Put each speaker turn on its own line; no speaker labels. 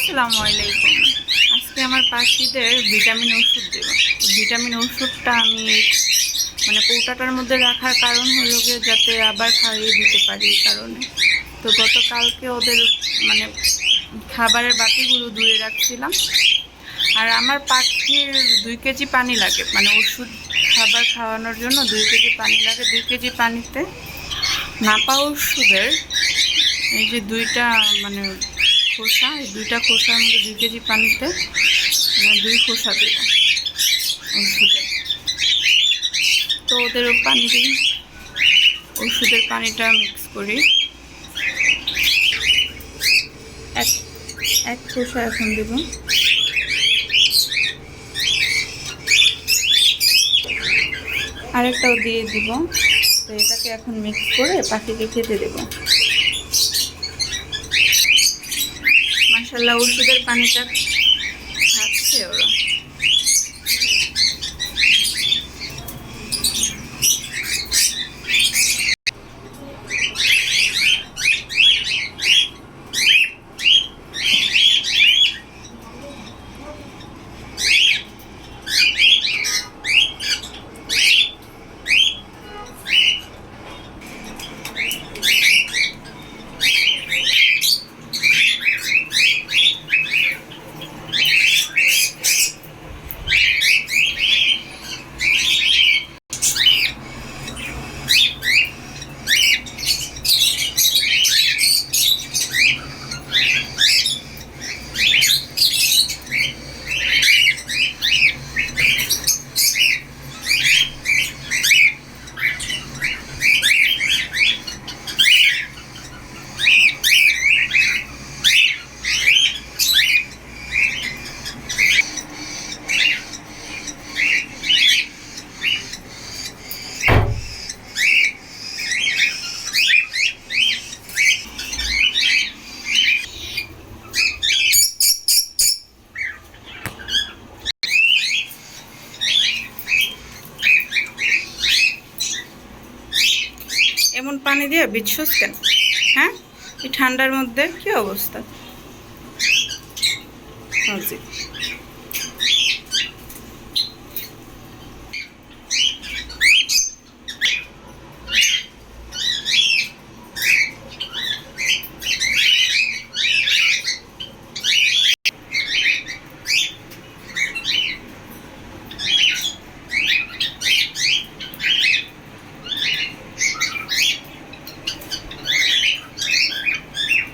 আসসালামু আলাইকুম। আজকে আমার পাখিদের ভিটামিন ওষুধ দেব। ভিটামিন ওষুধটা আমি মানে কৌটাটার মধ্যে রাখার কারণ হলো গিয়ে যাতে আবার খাইয়ে দিতে পারি এই কারণে। তো গতকালকে ওদের মানে খাবারের বাটিগুলো ধুয়ে রাখছিলাম। আর আমার পাখির 2 কেজি পানি লাগে, মানে ওষুধ খাবার খাওয়ানোর জন্য 2 কেজি পানি লাগে। 2 কেজি পানিতে নাপা ওষুধের এই যে দুইটা মানে খোসা, এই দুইটা খোসার মধ্যে 2 কেজি পানিতে 2 খোসা দেব ওষুধে। তো ওদের পানি দিই, ওষুধের পানিটা মিক্স করি। এক খোসা এখন দেব। আরেকটাও দিয়ে দিব। তো এটাকে এখন মিক্স করে পাখিকে খেতে দেব। মাশাআল্লাহ ওষুধের পানিটা খাচ্ছে ওরা। এমন পানি দিয়ে বিচ্ছুস কেন? হ্যাঁ, এই ঠান্ডার মধ্যে কি অবস্থা? জি।